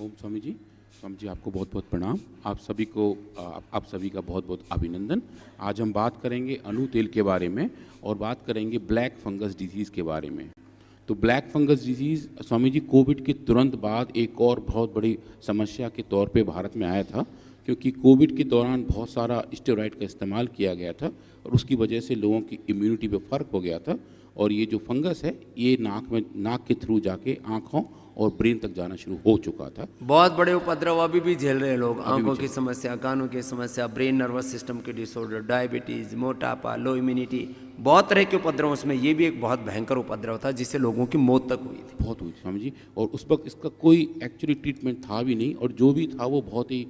ओम स्वामी जी आपको बहुत बहुत प्रणाम। आप सभी का बहुत बहुत अभिनंदन। आज हम बात करेंगे अनु तेल के बारे में और बात करेंगे ब्लैक फंगस डिजीज़ के बारे में। तो black fungus disease Swami ji Covid के तुरंत बाद एक और बहुत बड़ी समस्या के तौर पे भारत में आया था, क्योंकि कोविड के दौरान बहुत सारा स्टेरॉइड का इस्तेमाल किया गया था और उसकी वजह से लोगों की इम्यूनिटी पे फ़र्क हो गया था। और ये जो फंगस है ये नाक के थ्रू जाके आँखों और ब्रेन तक जाना शुरू हो चुका था। बहुत बड़े उपद्रव अभी भी झेल रहे हैं लोग। अभी भी आंखों की समस्या, कानों की समस्या, ब्रेन नर्वस सिस्टम के डिसऑर्डर, डायबिटीज, मोटापा, लो इम्यूनिटी, बहुत तरह के उपद्रव। उसमें ये भी एक बहुत भयंकर उपद्रव था जिससे लोगों की मौत तक हुई थी। बहुत हुई थी स्वामी जी, और उस वक्त इसका कोई एक्चुअली ट्रीटमेंट था भी नहीं, और जो भी था वो बहुत ही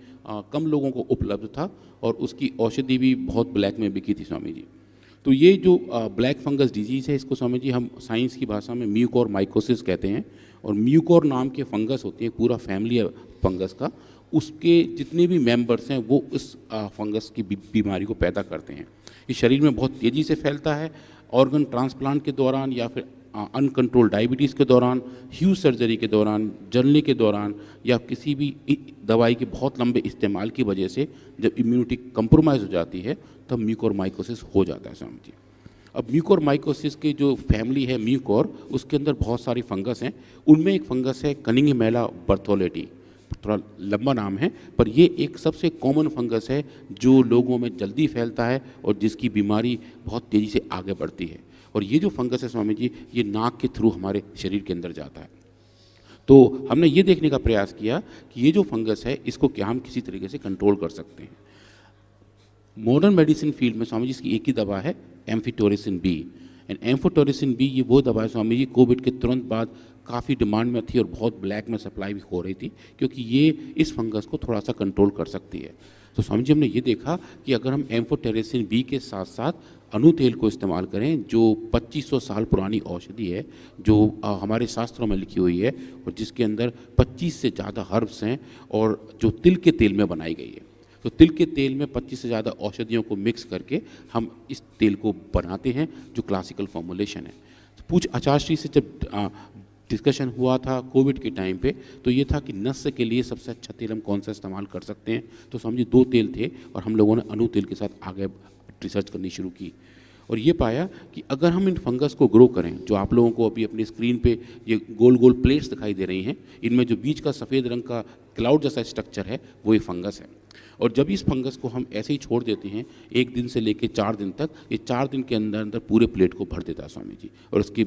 कम लोगों को उपलब्ध था और उसकी औषधि भी बहुत ब्लैक में बिकी थी स्वामी जी। तो ये जो ब्लैक फंगस डिजीज़ है इसको स्वामी जी हम साइंस की भाषा में म्यूकोरमाइकोसिस कहते हैं। और म्यूकोर नाम के फंगस होती है, पूरा फैमिली है फंगस का, उसके जितने भी मेंबर्स हैं वो इस फंगस की बीमारी को पैदा करते हैं। ये शरीर में बहुत तेज़ी से फैलता है। ऑर्गन ट्रांसप्लांट के दौरान या फिर अनकंट्रोल डायबिटीज़ के दौरान, ह्यूज सर्जरी के दौरान, जलने के दौरान, या किसी भी दवाई के बहुत लंबे इस्तेमाल की वजह से जब इम्यूनिटी कंप्रोमाइज़ हो जाती है तब म्यूकोरमाइकोसिस हो जाता है स्वामी जी। अब म्यूकोरमाइकोसिस की जो फैमिली है म्यूकोर, उसके अंदर बहुत सारी फंगस हैं। उनमें एक फंगस है कनिंगमेला बर्थोलेटी, थोड़ा लंबा नाम है, पर ये एक सबसे कॉमन फंगस है जो लोगों में जल्दी फैलता है और जिसकी बीमारी बहुत तेज़ी से आगे बढ़ती है। और ये जो फंगस है स्वामी जी ये नाक के थ्रू हमारे शरीर के अंदर जाता है। तो हमने ये देखने का प्रयास किया कि ये जो फंगस है इसको क्या हम किसी तरीके से कंट्रोल कर सकते हैं। मॉडर्न मेडिसिन फील्ड में स्वामी जी इसकी एक ही दवा है, एम्फिटोरिसिन बी। एंड एम्फिटोरिसिन बी ये वो दवा है स्वामी जी कोविड के तुरंत बाद काफ़ी डिमांड में थी और बहुत ब्लैक में सप्लाई भी हो रही थी, क्योंकि ये इस फंगस को थोड़ा सा कंट्रोल कर सकती है। तो स्वामी जी हमने ये देखा कि अगर हम एम्फिटोरिसिन बी के साथ साथ अनु तेल को इस्तेमाल करें, जो 2500 साल पुरानी औषधि है, जो हमारे शास्त्रों में लिखी हुई है और जिसके अंदर 25 से ज़्यादा हर्ब्स हैं और जो तिल के तेल में बनाई गई है। तो तिल के तेल में 25 से ज़्यादा औषधियों को मिक्स करके हम इस तेल को बनाते हैं जो क्लासिकल फॉर्मुलेशन है। तो पूछ आचार्य से जब डिस्कशन हुआ था कोविड के टाइम पे, तो ये था कि नस्य के लिए सबसे अच्छा तेल हम कौन सा इस्तेमाल कर सकते हैं। तो समझिए 2 तेल थे और हम लोगों ने अनु तेल के साथ आगे रिसर्च करनी शुरू की और ये पाया कि अगर हम इन फंगस को ग्रो करें, जो आप लोगों को अभी अपनी स्क्रीन पे ये गोल गोल प्लेट्स दिखाई दे रही हैं, इनमें जो बीच का सफ़ेद रंग का क्लाउड जैसा स्ट्रक्चर है वो ये फंगस है। और जब इस फंगस को हम ऐसे ही छोड़ देते हैं 1 दिन से लेकर 4 दिन तक, ये 4 दिन के अंदर अंदर पूरे प्लेट को भर देता है स्वामी जी, और उसकी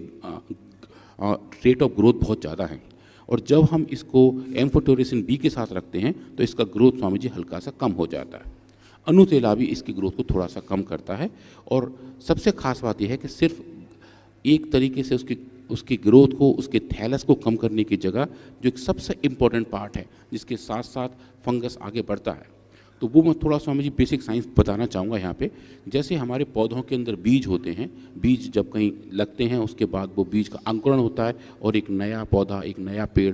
रेट ऑफ ग्रोथ बहुत ज़्यादा है। और जब हम इसको एम्फिटोरिसिन बी के साथ रखते हैं तो इसका ग्रोथ स्वामी जी हल्का सा कम हो जाता है। अनु तेला भी इसकी ग्रोथ को थोड़ा सा कम करता है। और सबसे खास बात यह है कि सिर्फ एक तरीके से उसकी ग्रोथ को, उसके थैलस को कम करने की जगह जो एक सबसे इम्पॉर्टेंट पार्ट है जिसके साथ साथ फंगस आगे बढ़ता है, तो वो मैं थोड़ा स्वामी जी बेसिक साइंस बताना चाहूँगा यहाँ पे। जैसे हमारे पौधों के अंदर बीज होते हैं, बीज जब कहीं लगते हैं उसके बाद वो बीज का अंकुरण होता है और एक नया पौधा, एक नया पेड़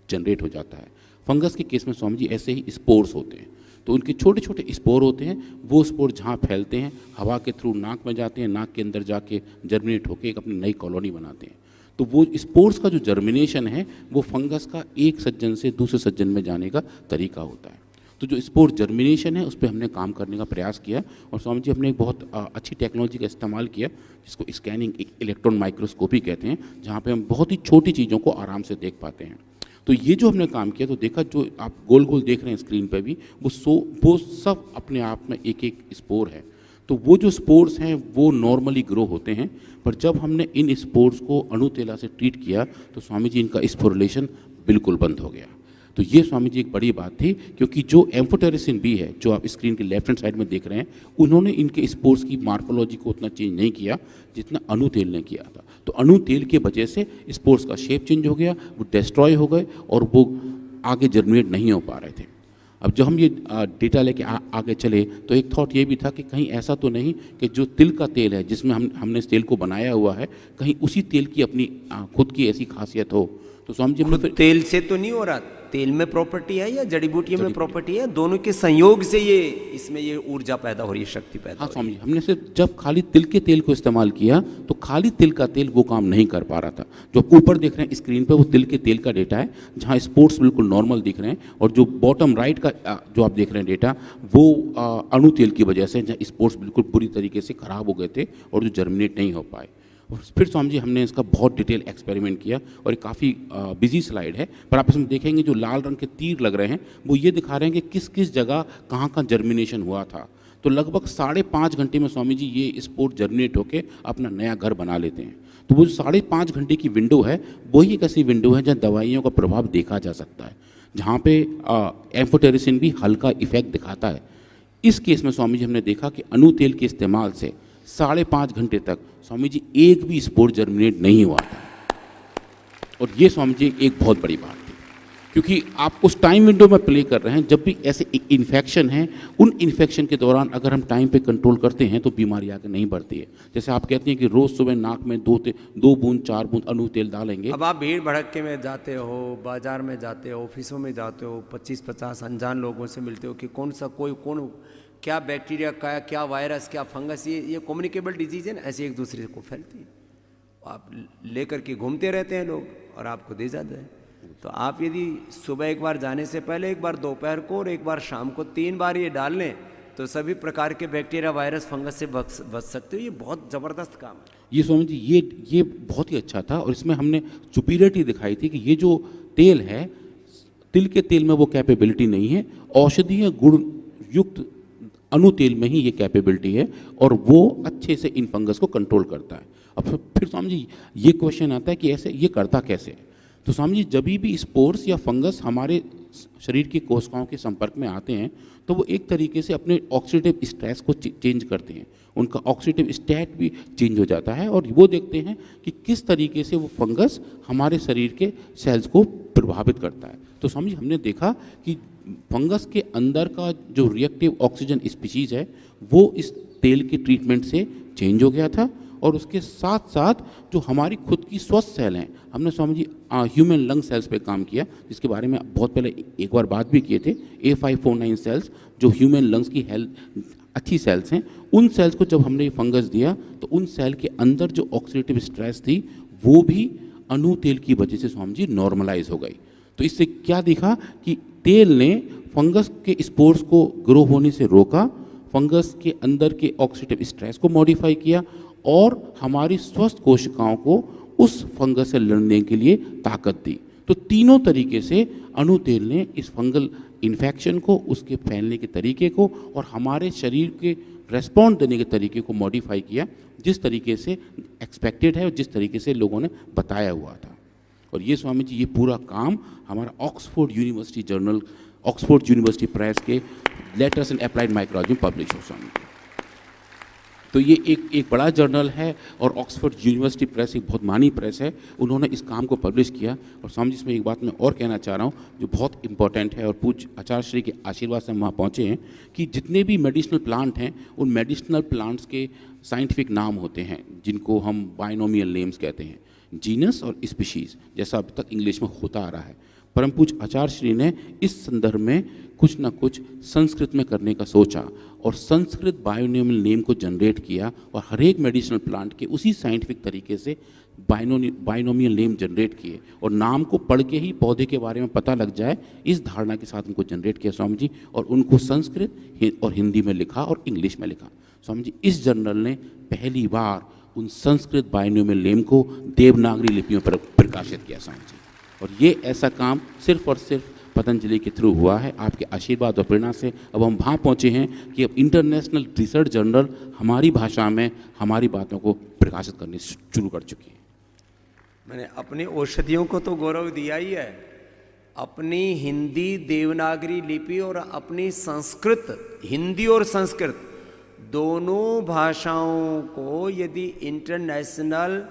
जनरेट हो जाता है। फंगस के केस में स्वामी जी ऐसे ही स्पोर्स होते हैं। तो उनके छोटे छोटे स्पोर होते हैं, वो स्पोर जहाँ फैलते हैं हवा के थ्रू नाक में जाते हैं, नाक के अंदर जाके जर्मिनेट होकर एक अपनी नई कॉलोनी बनाते हैं। तो वो स्पोर्स का जो जर्मिनेशन है वो फंगस का एक सज्जन से दूसरे सज्जन में जाने का तरीका होता है। तो जो स्पोर जर्मिनेशन है उस पर हमने काम करने का प्रयास किया और स्वामी जी हमने एक बहुत अच्छी टेक्नोलॉजी का इस्तेमाल किया जिसको स्कैनिंग इलेक्ट्रॉन माइक्रोस्कोपी कहते हैं, जहाँ पे हम बहुत ही छोटी चीज़ों को आराम से देख पाते हैं। तो ये जो हमने काम किया तो देखा जो आप गोल गोल देख रहे हैं स्क्रीन पर भी वो सब अपने आप में एक एक स्पोर है। तो वो जो स्पोर्स हैं वो नॉर्मली ग्रो होते हैं, पर जब हमने इन स्पोर्स को अनु तेला से ट्रीट किया तो स्वामी जी इनका स्पोरुलेशन बिल्कुल बंद हो गया। तो ये स्वामी जी एक बड़ी बात थी, क्योंकि जो एम्फिटोरिसिन बी है जो आप स्क्रीन के लेफ्ट हैंड साइड में देख रहे हैं, उन्होंने इनके स्पोर्स की मार्फोलॉजी को उतना चेंज नहीं किया जितना अनु तेल ने किया था। तो अनु तेल की वजह से स्पोर्स का शेप चेंज हो गया, वो डिस्ट्रॉय हो गए और वो आगे जर्मिनेट नहीं हो पा रहे थे। अब जब हम ये डेटा लेके आगे चले तो एक थॉट ये भी था कि कहीं ऐसा तो नहीं कि जो तिल का तेल है जिसमें हमने इस तेल को बनाया हुआ है, कहीं उसी तेल की अपनी खुद की ऐसी खासियत हो। तो स्वामी जी हमने तेल से तो नहीं हो रहा, तेल में प्रॉपर्टी है या जड़ी बूटियों में प्रॉपर्टी है, दोनों के संयोग से ये इसमें ये ऊर्जा पैदा हो रही है, शक्ति पैदा हाँ हो रही स्वामी जी, हमने सिर्फ जब खाली तिल के तेल को इस्तेमाल किया तो खाली तिल का तेल वो काम नहीं कर पा रहा था। जो आप ऊपर देख रहे हैं स्क्रीन पे वो तिल के तेल का डेटा है, जहाँ स्पोर्ट्स बिल्कुल नॉर्मल दिख रहे हैं, और जो बॉटम राइट का जो आप देख रहे हैं डेटा वो अणु तेल की वजह से जहाँ स्पोर्ट्स बिल्कुल पूरी तरीके से खराब हो गए थे और जो जर्मिनेट नहीं हो पाए। और फिर स्वामी जी हमने इसका बहुत डिटेल एक्सपेरिमेंट किया और ये काफ़ी बिजी स्लाइड है, पर आप इसमें देखेंगे जो लाल रंग के तीर लग रहे हैं वो ये दिखा रहे हैं कि किस किस जगह कहाँ कहाँ जर्मिनेशन हुआ था। तो लगभग 5.5 घंटे में स्वामी जी ये स्पोर्ट जर्मिनेट होकर अपना नया घर बना लेते हैं। तो वो जो 5.5 घंटे की विंडो है वही एक ऐसी विंडो है जहाँ दवाइयों का प्रभाव देखा जा सकता है, जहाँ पे एम्फोटेरिसिन भी हल्का इफेक्ट दिखाता है। इस केस में स्वामी जी हमने देखा कि अणु तेल के इस्तेमाल से 5.5 घंटे तक स्वामी जी एक भी स्पोर जर्मिनेट नहीं हुआ था। और ये स्वामी जी एक बहुत बड़ी बात थी, क्योंकि आप उस टाइम विंडो में प्ले कर रहे हैं जब भी ऐसे इन्फेक्शन है, उन इन्फेक्शन के दौरान अगर हम टाइम पे कंट्रोल करते हैं तो बीमारी आगे नहीं बढ़ती है। जैसे आप कहते हैं कि रोज़ सुबह नाक में 2 बूंद 4 बूंद अणु तेल डालेंगे। अब आप भीड़ भड़के में जाते हो, बाजार में जाते हो, ऑफिसों में जाते हो, 25-50 अनजान लोगों से मिलते हो कि कौन क्या बैक्टीरिया का, क्या वायरस, क्या फंगस, ये कम्युनिकेबल डिजीज है ना, ऐसे एक दूसरे को फैलती है। आप लेकर के घूमते रहते हैं लोग और आपको दे जाते हैं। तो आप यदि सुबह एक बार जाने से पहले, एक बार दोपहर को और एक बार शाम को 3 बार ये डाल लें तो सभी प्रकार के बैक्टीरिया, वायरस, फंगस से बच सकते हो। ये बहुत ज़बरदस्त काम है। ये स्वामी जी ये बहुत ही अच्छा था, और इसमें हमने सुपीरियरिटी दिखाई थी कि ये जो तेल है, तिल के तेल में वो कैपेबिलिटी नहीं है, औषधीय गुण युक्त अणु तेल में ही ये कैपेबिलिटी है और वो अच्छे से इन फंगस को कंट्रोल करता है। अब फिर स्वामी जी ये क्वेश्चन आता है कि ऐसे ये करता कैसे? तो स्वामी जी जब भी स्पोर्स या फंगस हमारे शरीर की कोशिकाओं के संपर्क में आते हैं तो वो एक तरीके से अपने ऑक्सीडेटिव स्ट्रेस को चेंज करते हैं, उनका ऑक्सीडेटिव स्टेट भी चेंज हो जाता है, और वो देखते हैं कि किस तरीके से वो फंगस हमारे शरीर के सेल्स को प्रभावित करता है। तो स्वामी जी हमने देखा कि फंगस के अंदर का जो रिएक्टिव ऑक्सीजन स्पीशीज़ है वो इस तेल के ट्रीटमेंट से चेंज हो गया था, और उसके साथ साथ जो हमारी खुद की स्वस्थ सेल हैं, हमने Swami ji human lung sales पे काम किया, जिसके बारे में बहुत पहले एक बार बात भी किए थे। A549 सेल्स जो ह्यूमन लंग्स की हेल्थ अच्छी सेल्स हैं, उन सेल्स को जब हमने ये फंगस दिया तो उन सेल के अंदर जो ऑक्सीडेटिव स्ट्रेस थी वो भी अणु तेल की वजह से स्वामी जी नॉर्मलाइज हो गई। तो इससे क्या दिखा कि तेल ने फंगस के स्पोर्स को ग्रो होने से रोका, फंगस के अंदर के ऑक्सीडेटिव स्ट्रेस को मॉडिफाई किया और हमारी स्वस्थ कोशिकाओं को उस फंगस से लड़ने के लिए ताकत दी। तो तीनों तरीके से अणु तेल ने इस फंगल इन्फेक्शन को, उसके फैलने के तरीके को और हमारे शरीर के रेस्पॉन्ड देने के तरीके को मॉडिफाई किया, जिस तरीके से एक्सपेक्टेड है और जिस तरीके से लोगों ने बताया हुआ था। और ये स्वामी जी ये पूरा काम हमारा Oxford university journal, Oxford university press के लेटर्स इन अप्लाइड माइक्रोलॉजी में पब्लिश हो स्वामी जी। तो ये एक बड़ा जर्नल है और ऑक्सफोर्ड यूनिवर्सिटी प्रेस एक बहुत मानी प्रेस है, उन्होंने इस काम को पब्लिश किया। और स्वामी जी इसमें एक बात मैं और कहना चाह रहा हूँ जो बहुत इंपॉर्टेंट है और पूज्य आचार्य श्री के आशीर्वाद से हम वहाँ पहुँचे हैं कि जितने भी मेडिसिनल प्लांट हैं उन मेडिसिनल प्लांट्स के साइंटिफिक नाम होते हैं जिनको हम बाइनोमियल नेम्स कहते हैं, जीनस और स्पीशीज़, जैसा अब तक इंग्लिश में होता आ रहा है। परम पूज्य आचार्य श्री ने इस संदर्भ में कुछ ना कुछ संस्कृत में करने का सोचा और संस्कृत बायोनोमियल नेम को जनरेट किया और हर एक मेडिसिनल प्लांट के उसी साइंटिफिक तरीके से बायोनोमियल नेम जनरेट किए और नाम को पढ़ के ही पौधे के बारे में पता लग जाए, इस धारणा के साथ उनको जनरेट किया स्वामी जी, और उनको संस्कृत और हिंदी में लिखा और इंग्लिश में लिखा। स्वामी जी इस जर्नल ने पहली बार उन संस्कृत बायोनोमियल नेम को देवनागरी लिपियों पर प्रकाशित किया स्वामी जी, और ये ऐसा काम सिर्फ और सिर्फ पतंजलि के थ्रू हुआ है। आपके आशीर्वाद और प्रेरणा से अब हम वहाँ पहुँचे हैं कि अब इंटरनेशनल रिसर्च जर्नल हमारी भाषा में हमारी बातों को प्रकाशित करने शुरू कर चुकी है। मैंने अपनी औषधियों को तो गौरव दिया ही है, अपनी हिंदी देवनागरी लिपि और अपनी संस्कृत, हिंदी और संस्कृत दोनों भाषाओं को यदि इंटरनेशनल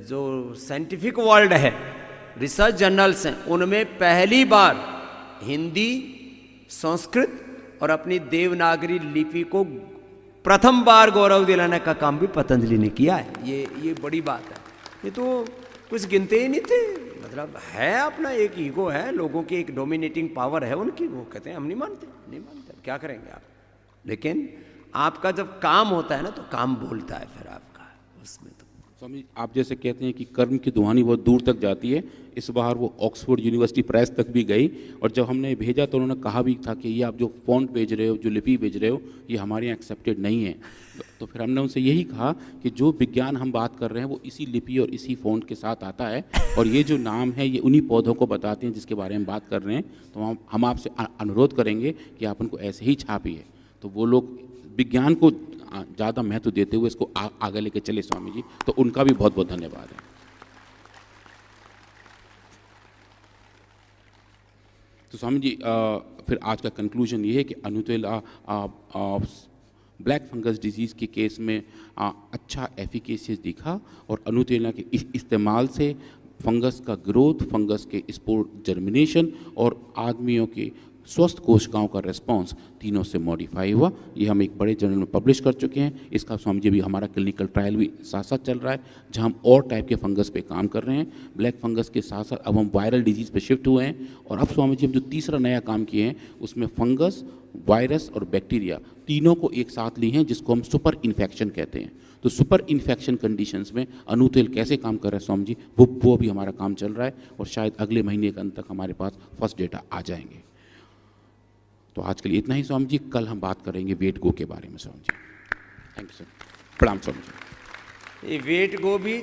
जो साइंटिफिक वर्ल्ड है, रिसर्च जर्नल्स हैं, उनमें पहली बार हिंदी, संस्कृत और अपनी देवनागरी लिपि को प्रथम बार गौरव दिलाने का काम भी पतंजलि ने किया है। ये बड़ी बात है। ये तो कुछ गिनते ही नहीं थे, मतलब है अपना एक ईगो है, लोगों की एक डोमिनेटिंग पावर है उनकी, वो कहते हैं हम नहीं मानते, नहीं मानते, क्या करेंगे आप। लेकिन आपका जब काम होता है ना तो काम बोलता है फिर आपका उसमें। तो स्वामी आप जैसे कहते हैं कि कर्म की दुहानी बहुत दूर तक जाती है, इस बार वो ऑक्सफोर्ड यूनिवर्सिटी प्रेस तक भी गई, और जब हमने भेजा तो उन्होंने कहा भी था कि ये आप जो फ़ॉन्ट भेज रहे हो, जो लिपि भेज रहे हो, ये हमारे यहाँ एक्सेप्टेड नहीं है। तो फिर हमने उनसे यही कहा कि जो विज्ञान हम बात कर रहे हैं वो इसी लिपि और इसी फ़ॉन्ट के साथ आता है, और ये जो नाम है ये उन्हीं पौधों को बताते हैं जिसके बारे में बात कर रहे हैं। तो हम आपसे अनुरोध करेंगे कि आप उनको ऐसे ही छापिए। तो वो लोग विज्ञान को ज़्यादा महत्व देते हुए इसको आगे लेके चले स्वामी जी, तो उनका भी बहुत बहुत धन्यवाद है। तो स्वामी जी फिर आज का कंक्लूजन ये है कि अनुतेला ब्लैक फंगस डिजीज़ के केस में अच्छा एफिकेसियस दिखा, और अनुतेला के इस्तेमाल से फंगस का ग्रोथ, फंगस के स्पोर जर्मिनेशन और आदमियों के स्वस्थ कोशिकाओं का रिस्पांस तीनों से मॉडिफाई हुआ। ये हम एक बड़े जर्नल में पब्लिश कर चुके हैं। इसका स्वामी जी भी हमारा क्लिनिकल ट्रायल भी साथ साथ चल रहा है, जहां हम और टाइप के फंगस पे काम कर रहे हैं। ब्लैक फंगस के साथ साथ अब हम वायरल डिजीज़ पे शिफ्ट हुए हैं, और अब स्वामी जी हम जो तीसरा नया काम किए हैं उसमें फंगस, वायरस और बैक्टीरिया तीनों को एक साथ लिए हैं, जिसको हम सुपर इन्फेक्शन कहते हैं। तो सुपर इन्फेक्शन कंडीशंस में अनुतेल कैसे काम कर रहा है स्वामी जी, वो भी हमारा काम चल रहा है, और शायद अगले महीने के अंत तक हमारे पास फर्स्ट डेटा आ जाएंगे। तो आज के लिए इतना ही स्वामी जी, कल हम बात करेंगे वेट गो के बारे में Swami ji. Thank you sir, प्रणाम स्वामी जी। ये वेट गो भी